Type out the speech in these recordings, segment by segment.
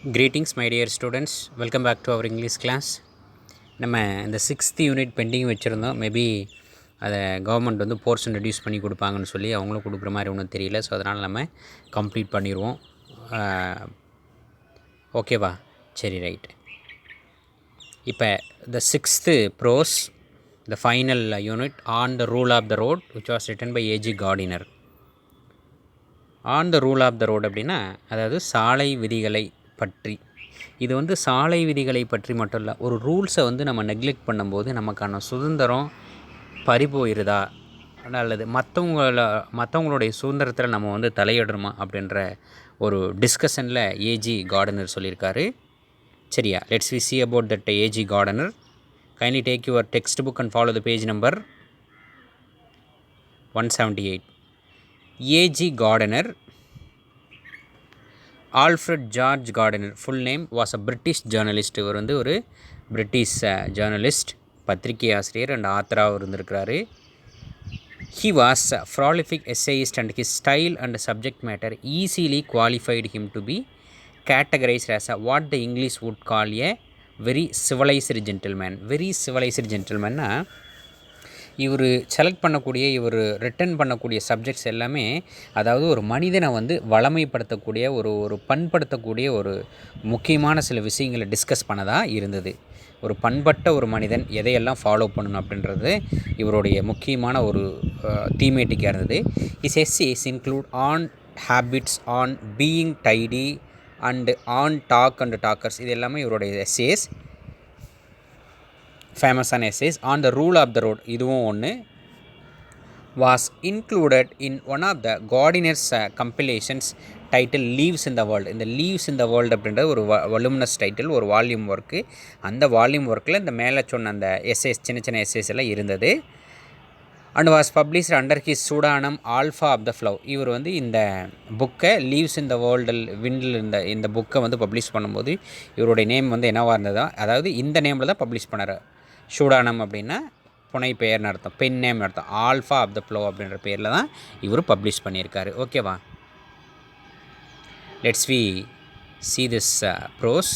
Greetings my dear students, welcome back to our English class. நம்ம இந்த 6th unit bending வச்சுருந்தோம். Maybe அதை government வந்து போர்ஷன் ரெடியூஸ் பண்ணி கொடுப்பாங்கன்னு சொல்லி அவங்களும் கொடுக்குற மாதிரி ஒன்றும் தெரியல. ஸோ அதனால் நம்ம கம்ப்ளீட் பண்ணிடுவோம். ஓகேவா? சரி, ரைட். இப்போ the 6th prose, the final unit on the rule of the road, which was written by A.G. Gardiner. On the rule of the road அப்படின்னா, அதாவது சாலை விதிகளை பற்றி. இது வந்து சாலை விதிகளை பற்றி மட்டும் இல்லை, ஒரு ரூல்ஸை வந்து நம்ம நெக்லெக்ட் பண்ணும்போது நமக்கான சுதந்திரம் பறிபோயிருதா, அல்லது மற்றவங்களுடைய சுதந்திரத்தில் நம்ம வந்து தலையிடுறோமா அப்படின்ற ஒரு டிஸ்கஷனில் ஏஜி கார்டனர் சொல்லியிருக்காரு. சரியா? Let's we see about that A G Gardiner. Kindly take your textbook and follow the page number 178. A G Gardiner, Alfred George Gardiner, full name was a British journalist. இவர் வந்து ஒரு பிரிட்டிஷ் ஜேர்னலிஸ்ட், பத்திரிகை ஆசிரியர் and ஆத்தராக இருந்திருக்கிறாரு. He was a prolific essayist and his style and subject matter easily qualified him to be categorized as a what the English would call a very civilized gentleman. Very civilized gentleman. இவர் select பண்ணக்கூடிய, இவர் return பண்ணக்கூடிய subjects எல்லாமே, அதாவது ஒரு மனிதனை வந்து வளமைப்படுத்தக்கூடிய, ஒரு பண்படுத்தக்கூடிய ஒரு முக்கியமான சில விஷயங்களை டிஸ்கஸ் பண்ணதாக இருந்தது. ஒரு பண்பட்ட ஒரு மனிதன் எதையெல்லாம் ஃபாலோ பண்ணணும் அப்படின்றது இவருடைய முக்கியமான ஒரு தீமேட்டிக்காக இருந்தது. Is essays include on habits, on being tidy and on talk and talkers. இது எல்லாமே இவருடைய எஸ்ஸேஸ், ஃபேமஸான essays. On the rule of the road இதுவும் ஒன்று. Was included in one of the Gardiner's compilations title leaves in the world. இந்த leaves in the world அப்படின்றது ஒரு voluminous title, ஒரு வால்யூம் ஒர்க்கு. அந்த வால்யூம் ஒர்க்கில் இந்த மேலே சொன்ன அந்த எஸ்ஸேஸ், சின்ன சின்ன எஸ்ஸேஸ் எல்லாம் இருந்தது. And was published under his pseudonym alpha of the plough. இவர் வந்து இந்த புக்கை லீவ்ஸ் இன் த வேர்ல்டில் விண்டில் இந்த புக்கை வந்து பப்ளிஷ் பண்ணும்போது இவருடைய நேம் வந்து என்னவாக இருந்ததா, அதாவது இந்த நேமில் தான் பப்ளிஷ் பண்ணார். சூடானம் அப்படின்னா புனை பெயர்னு அர்த்தம், பென் நேம்னு அர்த்தம். ஆல்ஃபா ஆஃப் த ஃப்ளோ அப்படின்ற பேரில் தான் இவர் பப்ளிஷ் பண்ணியிருக்காரு. ஓகேவா? Let's we see this prose.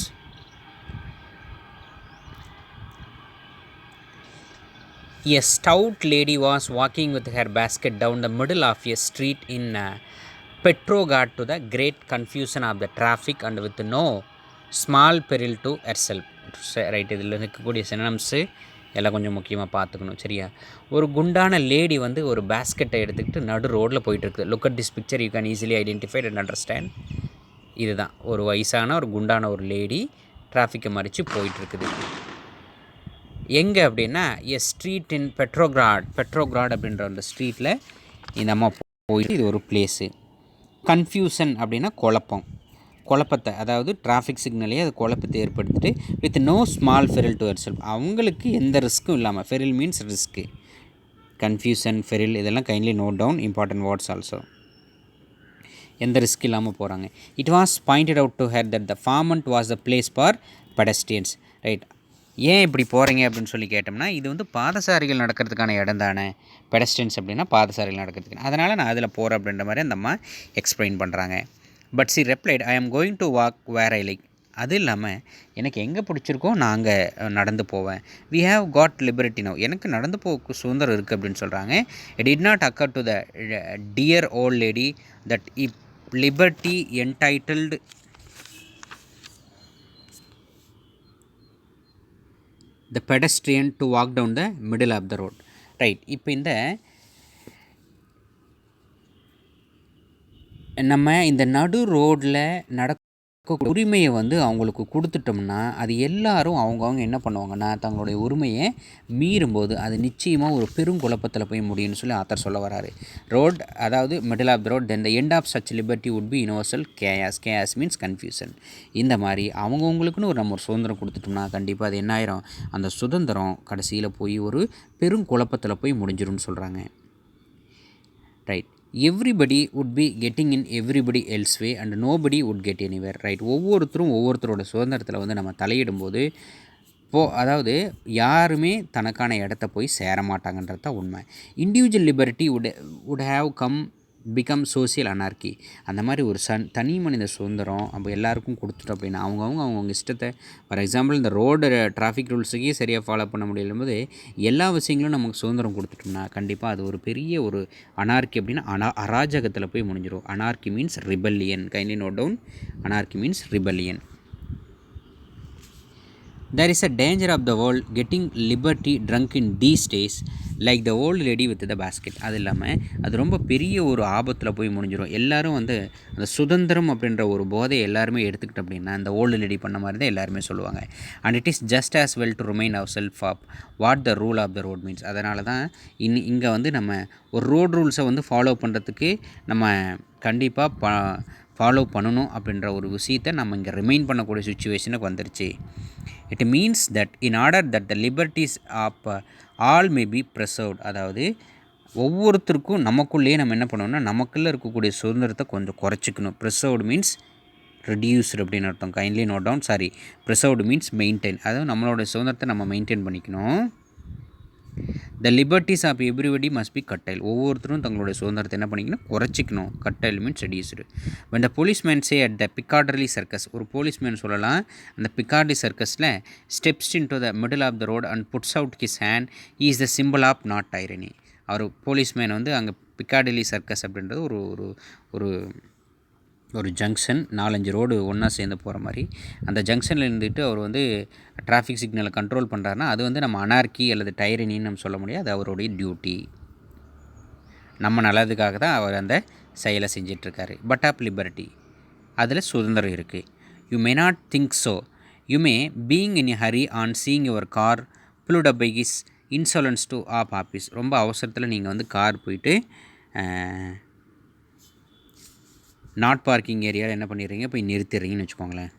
A stout lady was walking with her basket down the middle of a street in Petrograd to the great confusion of the traffic and with no small peril to herself. Right, இதில் இருக்கக்கூடிய சினம்ஸு எல்லாம் கொஞ்சம் முக்கியமாக பார்த்துக்கணும். சரியா? ஒரு குண்டான lady வந்து ஒரு பேஸ்கெட்டை எடுத்துக்கிட்டு நடு ரோட்டில் போயிட்டுருக்கு. Look at this picture, you can easily identified and understand. இதுதான் ஒரு வயசான ஒரு குண்டான ஒரு லேடி டிராஃபிக்கை மறித்து போயிட்டுருக்குது. எங்கே அப்படின்னா, எ ஸ்ட்ரீட் இன் பெட்ரோகிராட் அப்படின்ற அந்த ஸ்ட்ரீட்டில் இந்த அம்மா போயிட்டு, இது ஒரு பிளேஸு. கன்ஃபியூஷன் அப்படின்னா குழப்பத்தை, அதாவது டிராஃபிக் சிக்னலே அது குழப்பத்தை ஏற்படுத்திட்டு, with no small peril to herself, அவங்களுக்கு எந்த ரிஸ்க்கும் இல்லாமல். Peril means risk. Confusion, peril இதெல்லாம் kindly note down, important words also. எந்த ரிஸ்க் இல்லாமல் போகிறாங்க. It was pointed out to her that the pavement was the place for pedestrians. Right, ஏன் இப்படி போகிறீங்க அப்படின்னு சொல்லி கேட்டோம்னா, இது வந்து பாதசாரிகள் நடக்கிறதுக்கான இடம் தானே. பெடஸ்ட்ரியன்ஸ் அப்படின்னா பாதசாரிகள் நடக்கிறதுக்கு, அதனால் நான் அதில் போகிறேன் அப்படின்ற மாதிரி அந்த அம்மா எக்ஸ்பிளைன் பண்ணுறாங்க. But see replied, I am going to walk where I like. அது இல்லாமல் எனக்கு எங்கே பிடிச்சிருக்கோ நான் அங்கே நடந்து போவேன். We have got liberty no, எனக்கு நடந்து போக்கு சுதந்திரம் இருக்குது அப்படின்னு சொல்கிறாங்க. It did not occur to the dear old lady that if liberty entitled the pedestrian to walk down the middle of the road. Right, இப்போ இந்த நம்ம இந்த நடு ரோடில் நடக்க உரிமையை வந்து அவங்களுக்கு கொடுத்துட்டோம்னா, அது எல்லாரும் அவங்கவுங்க என்ன பண்ணுவாங்கன்னா, தங்களுடைய உரிமையை மீறும்போது அது நிச்சயமாக ஒரு பெருங்குழப்பத்தில் போய் முடியும்னு சொல்லி ஆத்தர் சொல்ல வராரு. ரோட், அதாவது middle of the road, then the end of such liberty would be universal chaos. Chaos means confusion. இந்த மாதிரி அவங்கவுங்களுக்குன்னு நம்ம ஒரு சுதந்திரம் கொடுத்துட்டோம்னா கண்டிப்பாக அது என்ன ஆயிரும், அந்த சுதந்திரம் கடைசியில் போய் ஒரு பெருங்குழப்பத்தில் போய் முடிஞ்சிரும்னு சொல்கிறாங்க. Right, everybody would be getting in everybody else way and nobody would get anywhere. Right, ஒவ்வொருத்தரோட சுதந்திரத்தில் வந்து நம்ம தலையிடும்போது அதாவது யாருமே தனக்கான இடத்த போய் சேர மாட்டாங்கன்றது தான் உண்மை. Individual liberty would have come become social அனார்கி. அந்த மாதிரி ஒரு தனி மனித சுதந்திரம் அப்போ எல்லாருக்கும் கொடுத்துட்டோம் அப்படின்னா அவங்கவுங்க இஷ்டத்தை, ஃபார் எக்ஸாம்பிள் இந்த ரோடு டிராஃபிக் ரூல்ஸுக்கே சரியாக ஃபாலோ பண்ண முடியும் போது எல்லா விஷயங்களும் நமக்கு சுதந்திரம் கொடுத்துட்டோம்னா கண்டிப்பாக அது ஒரு பெரிய ஒரு அனார்கி அப்படின்னா அராஜகத்தில் போய் முடிஞ்சிடும். Anarchy means rebellion. Kindly note down, anarchy means rebellion. There is a danger of the world getting liberty drunk in these days like the old lady with the basket. அது இல்லாமல் அது ரொம்ப பெரிய ஒரு ஆபத்தில் போய் முடிஞ்சிடும். எல்லோரும் வந்து அந்த சுதந்திரம் அப்படின்ற ஒரு போதையை எல்லாருமே எடுத்துக்கிட்டு அப்படின்னா அந்த ஓல்டு லேடி பண்ண மாதிரி தான் எல்லாருமே சொல்லுவாங்க. And it is just as well to remind our self of what the rule of the road means. அதனால தான் இங்கே வந்து நம்ம ஒரு ரோட் ரூல்ஸை வந்து ஃபாலோ பண்ணுறதுக்கு நம்ம கண்டிப்பாக ஃபாலோ பண்ணணும் அப்படின்ற ஒரு விஷயத்தை நம்ம இங்கே ரிமைன் பண்ணக்கூடிய சுச்சுவேஷனுக்கு வந்துருச்சு. It means that in order that the liberties of all may be preserved. அதாவது ஒவ்வொருத்தருக்கும் நமக்குள்ளேயே நம்ம என்ன பண்ணோம்னா நமக்குள்ளே இருக்கக்கூடிய சுதந்திரத்தை கொஞ்சம் குறைச்சிக்கணும். ப்ரிசர்வ்டு மீன்ஸ் ரெடியூஸ்டு அப்படின்னு அர்த்தம். Kindly note down. Preserved means maintain. அதாவது நம்மளோட சுதந்திரத்தை நம்ம மெயின்டைன் பண்ணிக்கணும். The liberties of everybody must be curtailed. ஒவ்வொருத்தரும் தங்களுடைய சுதந்திரத்தை என்ன பண்ணிக்கணும், குறைச்சிக்கணும். Curtailed means reduced. when the policeman say at the Piccadilly circus, ஒரு போலீஸ்மேன் சொல்லலாம் அந்த பிக்கார்டி சர்க்கஸில் steps into the middle of the road and puts out his hand, he is the symbol of not tyranny. அவர் policeman வந்து அங்கே பிக்கார்டிலி circus அப்படின்றது ஒரு ஒரு ஜங்ஷன், 4-5 ரோடு ஒன்றா சேர்ந்து போகிற மாதிரி அந்த ஜங்ஷனில் இருந்துட்டு அவர் வந்து டிராஃபிக் சிக்னலை கண்ட்ரோல் பண்ணுறாருனா அது வந்து நம்ம அனார்கி அல்லது டைரனின்னு நம்ம சொல்ல முடியாது. அது அவருடைய டியூட்டி. நம்ம நல்லதுக்காக தான் அவர் அந்த செயலை செஞ்சிட்ருக்காரு. பட் ஆஃப் லிபர்ட்டி, அதில் சுதந்திரம் இருக்குது. You may not think so. You may being in a hurry on seeing your car pulled up by his insolence to of office. ரொம்ப அவசரத்தில் நீங்கள் வந்து கார் போயிட்டு நாட் பார்க்கிங் ஏரியாவில் என்ன பண்ணிடுறீங்க, போய் நிறுத்திடுறீங்கன்னு வச்சுக்கோங்களேன்.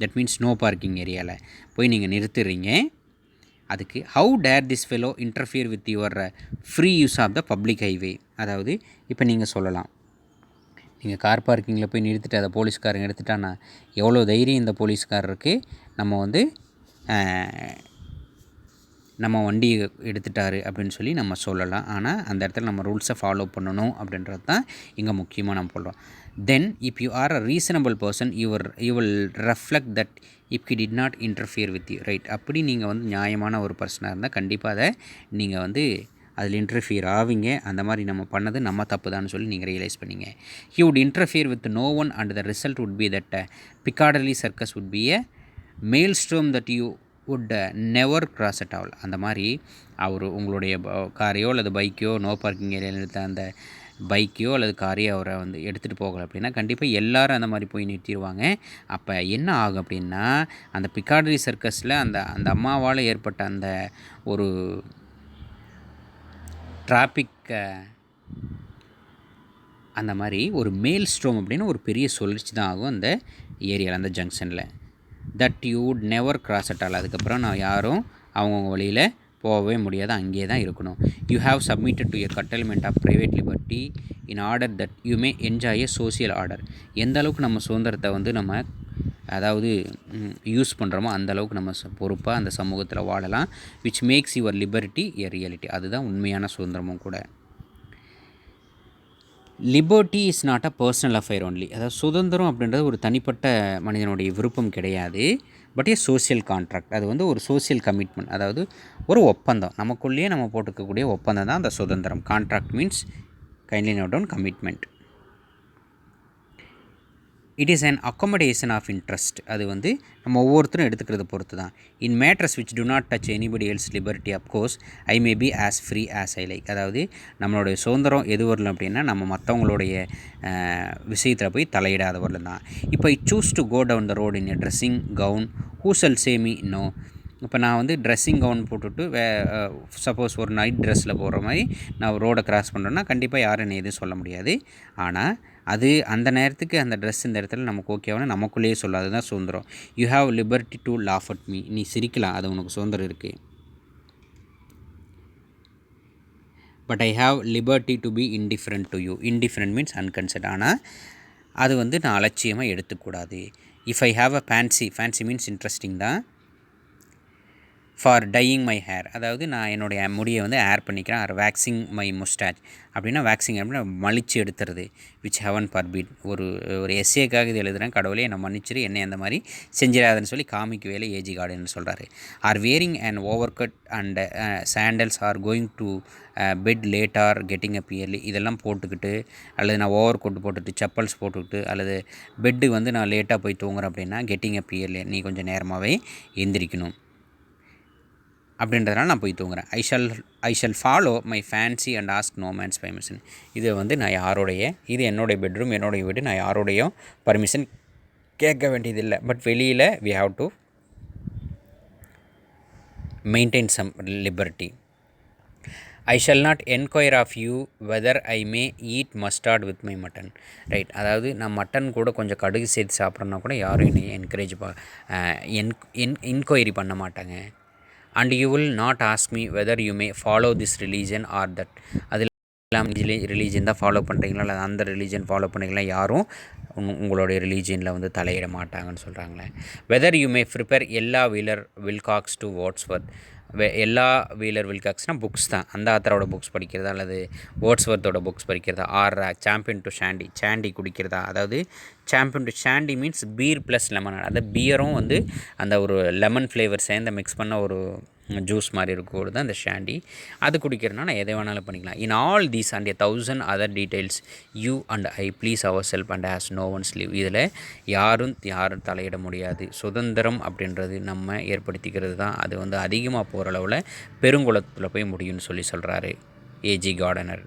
தட் மீன்ஸ் நோ பார்க்கிங் ஏரியாவில் போய் நீங்கள் நிறுத்திடுறீங்க. அதுக்கு how dare this fellow interfere with your free use of the public highway. அதாவது இப்போ நீங்கள் சொல்லலாம், நீங்கள் கார் பார்க்கிங்கில் போய் நிறுத்திட்டு அதை போலீஸ்காரங்க எடுத்துட்டான்னா எவ்வளோ தைரியம் இந்த போலீஸ்காரருக்கு, நம்ம வந்து நம்ம வண்டி எடுத்துட்டாரு அப்படின்னு சொல்லி நம்ம சொல்லலாம். ஆனால் அந்த இடத்துல நம்ம ரூல்ஸை ஃபாலோ பண்ணணும் அப்படின்றது தான் இங்கே முக்கியமாக நம்ம சொல்கிறோம். தென் if you are a reasonable person you will reflect that if he did not interfere with you, right. அப்படி நீங்கள் வந்து நியாயமான ஒரு பர்சனாக இருந்தால் கண்டிப்பாக அதை நீங்கள் வந்து அதில் இன்டர்ஃபியர் ஆவீங்க. அந்த மாதிரி நம்ம பண்ணது நம்ம தப்பு தான் சொல்லி நீங்கள் ரியலைஸ் பண்ணிங்க. He would interfere with no one and the result would be that Piccadilly circus would be a maelstrom that you would never cross at all. அந்த மாதிரி அவர் உங்களுடைய காரையோ அல்லது பைக்கையோ நோ பார்க்கிங் ஏரியாவில் எடுத்த அந்த பைக்கையோ அல்லது காரையோ அவரை வந்து எடுத்துகிட்டு போகலை அப்படின்னா கண்டிப்பாக எல்லோரும் அந்த மாதிரி போய் நிறுத்திடுவாங்க. அப்போ என்ன ஆகும் அப்படின்னா அந்த பிக்காடலி சர்க்கஸில் அந்த அம்மாவால் ஏற்பட்ட அந்த ஒரு டிராஃபிக் அந்த மாதிரி ஒரு மேல் ஸ்ட்ரோம் அப்படின்னு ஒரு பெரிய சுழற்சி தான் ஆகும் அந்த ஏரியாவில், அந்த ஜங்ஷனில். That you would never cross at all. அதுக்கப்புறம் நான் யாரும் அவங்கவுங்க வழியில் போகவே முடியாது, அங்கேயே தான் இருக்கணும். You have submitted to a curtailment of private liberty in order that you may enjoy a social order. எந்த அளவுக்கு நம்ம சுதந்திரத்தை வந்து நம்ம அதாவது யூஸ் பண்ணுறோமோ அந்தளவுக்கு நம்ம பொறுப்பாக அந்த சமூகத்தில் வாழலாம். Which makes your liberty a reality. அதுதான் உண்மையான சுதந்திரமும் கூட. Liberty is not a personal affair only. அதாவது சுதந்திரம் அப்படின்றது ஒரு தனிப்பட்ட மனிதனுடைய விருப்பம் கிடையாது. But A social contract. அது வந்து ஒரு சோசியல் கமிட்மெண்ட், அதாவது ஒரு ஒப்பந்தம். நமக்குள்ளேயே நம்ம போட்டுக்கக்கூடிய ஒப்பந்தம் தான் அந்த சுதந்திரம். Contract means kindly note down commitment. It is an accommodation of interest. அது வந்து நம்ம ஒவ்வொருத்தரும் எடுத்துக்கிறத பொறுத்து தான். In matters which do not touch anybody else liberty of course I may be as free as I like. அதாவது நம்மளுடைய சுதந்திரம் எது வரலாம் அப்படின்னா நம்ம மற்றவங்களுடைய விஷயத்தில் போய் தலையிடாத வரலாம் தான். இப்போ I choose to go down the road in a dressing gown who shall say me no. இப்போ நான் வந்து ட்ரெஸ்ஸிங் கவுன் போட்டுட்டு சப்போஸ் ஒரு நைட் ட்ரெஸ்ஸில் போகிற மாதிரி நான் ரோடை கிராஸ் பண்ணுறேன்னா கண்டிப்பாக யாரும் என்னை எதுவும் சொல்ல முடியாது. ஆனால் அது அந்த நேரத்துக்கு அந்த ட்ரெஸ் இந்த இடத்துல நமக்கு ஓகேவான நமக்குள்ளேயே சொல்லாது தான் சுதந்திரம். You have liberty to laugh at me. நீ சிரிக்கலாம், அது உனக்கு சுதந்திரம் இருக்குது. But I have liberty to be indifferent to you. Indifferent means unconcerned. ஆனால் அது வந்து நான் அலட்சியமாக எடுத்துக்கூடாது. If I have a fancy means interesting தான். ஃபார் டையிங் மை ஹேர், அதாவது நான் என்னுடைய முடியை வந்து ஹேர் பண்ணிக்கிறேன். ஆர் வேக்சிங் மை முஸ்டாச், அப்படின்னா வேக்சிங் அப்படின்னா மலிச்சு எடுத்துறது. விச் ஹெவன் பர்பிட், ஒரு எஸ்ஏக்காக இது எழுதுகிறேன், கடவுளே என்னை மன்னிச்சிரு, என்னை அந்த மாதிரி செஞ்சிடாதுன்னு சொல்லி காமிக்கு வேலை ஏஜி கார்டன் சொல்கிறாரு. Or wearing and overcoat and sandals or going to bed late or getting up early, இதெல்லாம் போட்டுக்கிட்டு, அல்லது நான் ஓவர் கோட் போட்டுட்டு செப்பல்ஸ் போட்டுக்கிட்டு, அல்லது பெட்டு வந்து நான் லேட்டாக போய் தூங்குறேன் அப்படின்னா கெட்டிங் அப் இயர்லி, நீ கொஞ்சம் நேரமாகவே எந்திரிக்கணும் அப்படின்றதுனால நான் போய் தூங்குறேன். I shall follow my fancy and ask no man's permission, இது வந்து நான் இது என்னுடைய பெட்ரூம், என்னுடைய வீடு, நான் யாரோடையும் பர்மிஷன் கேட்க வேண்டியதில்லை. பட் வெளியில் we have to maintain some liberty. I shall not enquire of you whether I may eat mustard with my mutton. Right, அதாவது நான் மட்டன் கூட கொஞ்சம் கடுகு சேர்த்து சாப்பிட்றேன்னா கூட யாரும் என்னை என்கொயரி பண்ண மாட்டாங்க. And you will not ask me weather you May follow this religion R that, அதில் ரிலீஜன் தான் ஃபாலோ பண்ணுறீங்களா இல்லை அந்த ரிலீஜன் ஃபாலோ பண்ணுறீங்களா, யாரும் உங்களுடைய ரிலீஜனில் வந்து தலையிட மாட்டாங்கன்னு சொல்கிறாங்களே. Whether you may prefer Ella Wheeler Wilcox to Wordsworth, Ella Wheeler வில்காக்ஸ்னால் புக்ஸ் தான், அந்த ஆத்தரோட புக்ஸ் படிக்கிறதா அல்லது வேர்ட்ஸ்வர்த்தோட புக்ஸ் படிக்கிறதா, ஆர் சாம்பியன் டு சாண்டி குடிக்கிறதா. அதாவது champagne to shandy means beer plus lemon, அதாவது பீரும் வந்து அந்த ஒரு லெமன் ஃப்ளேவர் சேர்ந்து மிக்ஸ் பண்ண ஒரு ஜூஸ் மாதிரி இருக்கும் தான் இந்த ஷாண்டி, அது குடிக்கிறதுனா நான் எதை வேணாலும் பண்ணிக்கலாம். In all these and 1000 other details you and I please our self and has no one's leave, இதில் யாரும் தலையிட முடியாது. சுதந்திரம் அப்படின்றது நம்ம ஏற்படுத்திக்கிறது தான், அது வந்து அதிகமாக போகிற அளவில் பெருங்குளத்தில் போய் முடியும்னு சொல்கிறாரு ஏஜி கார்டனர்.